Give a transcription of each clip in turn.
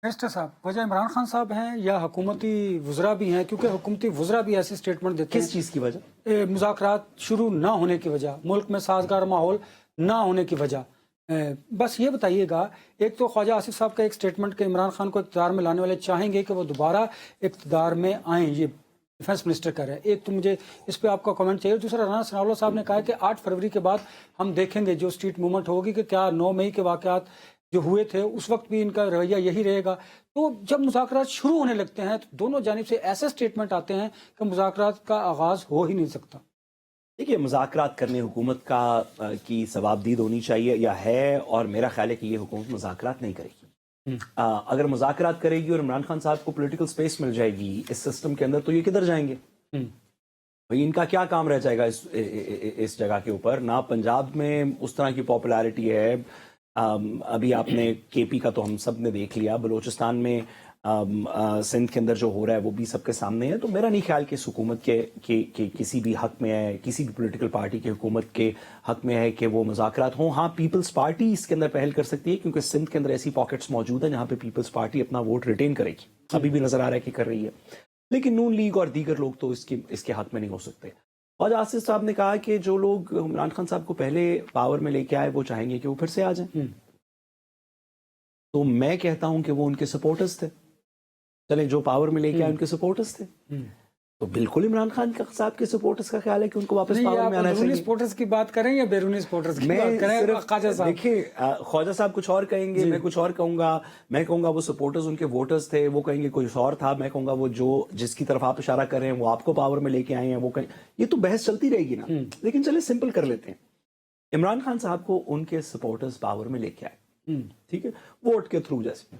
Minister साहब, वजह इमरान खान साहब हैं या हुकूमती वज़रा भी हैं? क्योंकि हुकूमती वज़रा भी ऐसे स्टेटमेंट देते हैं। किस चीज़ की वजह? मुज़ाकरात शुरू ना होने की वजह, मुल्क में साजगार माहौल ना होने की वजह। बस ये बताइएगा, एक तो ख्वाजा आसिफ साहब का एक स्टेटमेंट कि इमरान खान को इक़्तिदार में लाने वाले चाहेंगे कि वो दोबारा इक़्तिदार में आएँ, ये डिफेंस मिनिस्टर कह रहे हैं। एक तो मुझे इस पे आपका कमेंट चाहिए। दूसरा, राना सनाउल्लाह साहब ने कहा है कि 8 फरवरी के बाद हम देखेंगे जो स्ट्रीट मूवमेंट होगी कि क्या 9 मई के वाक़यात जो हुए थे उस वक्त भी इनका रवैया यही रहेगा। तो जब मुज़ाकरात शुरू होने लगते हैं तो दोनों जानिब से ऐसे स्टेटमेंट आते हैं कि मुज़ाकरात का आगाज़ हो ही नहीं सकता। देखिए, मुज़ाकरात करने हुकूमत की सवाबदीद होनी चाहिए या है, और मेरा ख्याल है कि ये हुकूमत मुज़ाकरात नहीं करेगी। अगर मुज़ाकरात करेगी और इमरान खान साहब को पॉलिटिकल स्पेस मिल जाएगी इस सिस्टम के अंदर, तो ये किधर जाएंगे? भाई, इनका क्या काम रह जाएगा इस जगह के ऊपर? ना पंजाब में उस तरह की पॉपुलैरिटी है। अभी आपने केपी का तो हम सब ने देख लिया, बलूचिस्तान में सिंध के अंदर जो हो रहा है वो भी सबके सामने है। तो मेरा नहीं ख्याल कि इस हुकूमत के किसी भी हक में है, किसी भी पॉलिटिकल पार्टी की हुकूमत के हक में है कि वो मुज़ाकरात हों। हाँ, पीपल्स पार्टी इसके अंदर पहल कर सकती है, क्योंकि सिंध के अंदर ऐसी पॉकेट्स मौजूद हैं जहाँ पे पीपल्स पार्टी अपना वोट रिटेन करेगी, अभी भी नजर आ रहा है कि कर रही है। लेकिन नून लीग और दीगर लोग तो इसके हक में नहीं हो सकते। और आसिफ साहब ने कहा कि जो लोग इमरान खान साहब को पहले पावर में लेके आए वो चाहेंगे कि वो फिर से आ जाएं। तो मैं कहता हूं कि वो उनके सपोर्टर्स थे। चले, जो पावर में लेके आए उनके सपोर्टर्स थे, तो बिल्कुल इमरान खान साहब के सपोर्टर्स का ख्याल है कि उनको वापस पावर में आना चाहिए। सपोर्टर्स की बात करें या बैरूनी सपोर्टर्स की बात करें? ख्वाजा साहब, देखिए, ख्वाजा साहब कुछ और कहेंगे, मैं कुछ और कहूंगा। मैं कहूंगा वो सपोर्टर्स उनके वोटर्स थे, वो कहेंगे कोई और था। मैं कहूंगा वो जिसकी तरफ आप इशारा कर रहे हैं वो आपको पावर में लेके आए हैं, वो कहें। ये तो बहस चलती रहेगी ना। लेकिन चले सिंपल कर लेते हैं। इमरान खान साहब को उनके सपोर्टर्स पावर में लेके आए, ठीक है, वोट के थ्रू। जैसे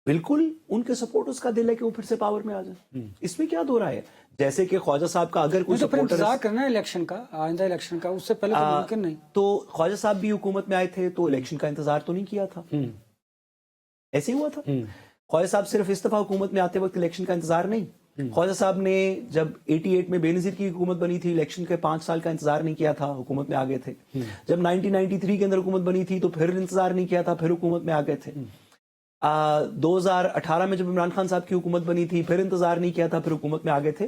बिल्कुल उनके सपोर्टर्स का दिल है कि वो फिर से पावर में आ जाए, इसमें क्या दो राय है? जैसे कि ख्वाजा साहब का अगर कोई सपोर्टर इंतजार करना है इलेक्शन का, आइंदा इलेक्शन का, उससे पहले तो मुमकिन नहीं। तो ख्वाजा साहब भी हुकूमत में आए थे तो इलेक्शन का इंतजार तो नहीं किया था, ऐसे ही हुआ था। ख्वाजा साहब सिर्फ इस दफा हुकूमत में आते वक्त इलेक्शन का इंतजार नहीं। ख्वाजा साहब ने जब 88 में बेनजीर की हुकूमत बनी थी, इलेक्शन के 5 साल का इंतजार नहीं किया था, हुकूमत में आ गए थे। जब 1993 के अंदर हुकूमत बनी थी तो फिर इंतजार नहीं किया था, फिर हुकूमत में आ गए थे। 2018 में जब इमरान खान साहब की हुकूमत बनी थी, फिर इंतजार नहीं किया था, फिर हुकूमत में आ गए थे।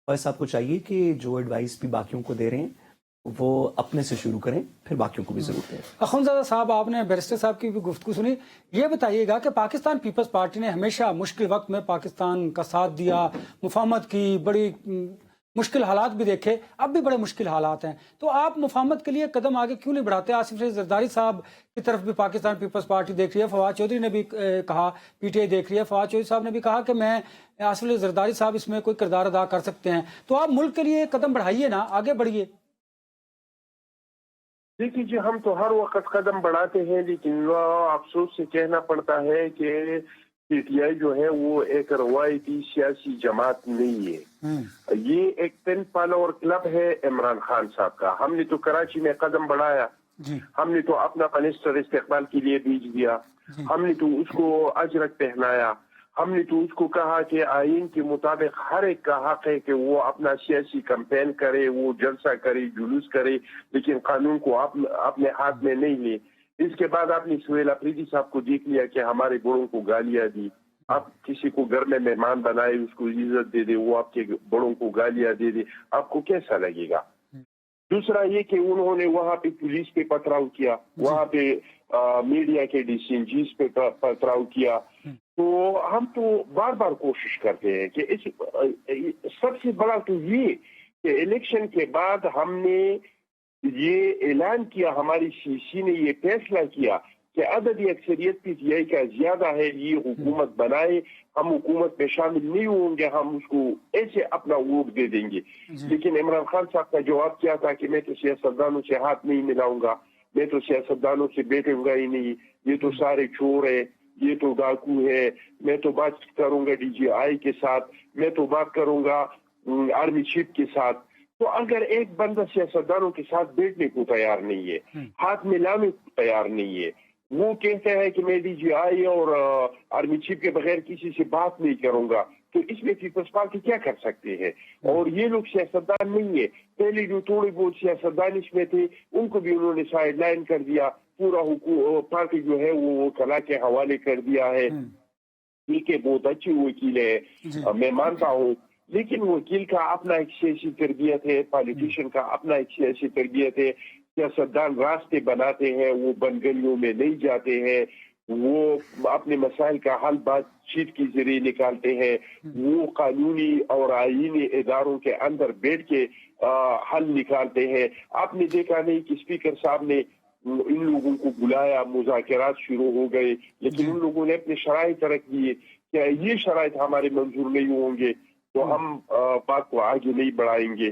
और साहब को चाहिए कि जो एडवाइस भी बाकियों को दे रहे हैं वो अपने से शुरू करें, फिर बाकियों को भी जरूरत है। अखुंज़ादा साहब, आपने बैरिस्टर साहब की भी गुफ्तगू सुनी। ये बताइएगा कि पाकिस्तान पीपल्स पार्टी ने हमेशा मुश्किल वक्त में पाकिस्तान का साथ दिया, मुफाहमत की, बड़ी मुश्किल हालात भी देखे, अब भी बड़े मुश्किल हालात हैं। तो आप मुफाहमत के लिए कदम आगे क्यों नहीं बढ़ाते? आसिफ जरदारी साहब की तरफ भी पाकिस्तान पीपल्स पार्टी देख रही है, फवाद चौधरी ने भी कहा, पीटीआई देख रही है, फवाद चौधरी साहब ने भी कहा कि मैं आसिफ जरदारी साहब इसमें कोई किरदार अदा कर सकते हैं। तो आप मुल्क के लिए कदम बढ़ाइए ना, आगे बढ़िए। देखिए जी, हम तो हर वक्त कदम बढ़ाते हैं, लेकिन अफसोस से कहना पड़ता है कि पीटीआई जो है वो एक रवायती सियासी जमात नहीं है। ये एक पेन फॉलोअर क्लब है इमरान खान साहब का। हमने तो कराची में कदम बढ़ाया, हमने तो अपना मिनिस्टर इस्तेकबाल के लिए भेज दिया, हमने तो उसको अजरक पहनाया, हमने तो उसको कहा कि आइन के मुताबिक हर एक का हक है कि वो अपना सियासी कैंपेन करे, वो जलसा करे, जुलूस करे, लेकिन कानून को अपने हाथ में नहीं ले। इसके बाद आपने सुहेल अफरीदी साहब को देख लिया कि हमारे बड़ों को गालियां दी। आप किसी को घर में मेहमान बनाए, उसको इज्जत दे दे, वो आपके बड़ों को गालियां दे दे, आपको कैसा लगेगा? दूसरा ये कि उन्होंने वहां पे पुलिस पे पथराव किया, वहां पे मीडिया के डिसीजंस पे पथराव किया। तो हम तो बार बार कोशिश करते हैं कि सबसे बड़ा तो ये कि इलेक्शन के बाद हमने ये ऐलान किया, हमारी सीसी ने ये फैसला किया कि अददी अक्सरियत पीटीआई का ज्यादा है, ये हुकूमत बनाए, हम हुकूमत में शामिल नहीं होंगे, हम उसको ऐसे अपना वोट दे देंगे। लेकिन इमरान खान साहब का जवाब क्या था कि मैं तो सियासतदानों से हाथ नहीं मिलाऊंगा, मैं तो सियासतदानों से बैठूंगा ही नहीं, ये तो सारे चोर है, ये तो डाकू है, मैं तो बात करूंगा डीजीआई के साथ, मैं तो बात करूंगा आर्मी चीफ के साथ। तो अगर एक बंदा सियासतदानों के साथ बैठने को तैयार नहीं है, हाथ मिलाने को तैयार नहीं है, वो कहते हैं कि मैं डीजीआई और आर्मी चीफ के बगैर किसी से बात नहीं करूंगा, तो इसमें पीपल्स पार्टी क्या कर सकते हैं? और ये लोग सियासतदान नहीं है, पहले जो थोड़े बहुत सियासतदान इसमें थे उनको भी उन्होंने साइड लाइन कर दिया, पूरा पार्टी जो है वो कला के हवाले कर दिया है। ٹھیک ہے بہت اچھی وکیل ہے میں مانتا ہوں، لیکن وکیل کا اپنا ایک سیاسی تربیت ہے، پالیٹیشین کا اپنا ایک سیاسی تربیت ہے. سیاستدان راستے بناتے ہیں، وہ بنگلیوں میں نہیں جاتے ہیں، وہ اپنے مسائل کا حل بات چیت کے ذریعے نکالتے ہیں، وہ قانونی اور آئینی اداروں کے اندر بیٹھ کے حل نکالتے ہیں. آپ نے دیکھا نہیں کہ اسپیکر صاحب نے ان لوگوں کو بلایا، مذاکرات شروع ہو گئے، لیکن ان لوگوں نے اپنے شرائط رکھ دیے کہ یہ شرائط ہمارے منظور نہیں ہوں گے تو ہم بات کو آگے نہیں بڑھائیں گے.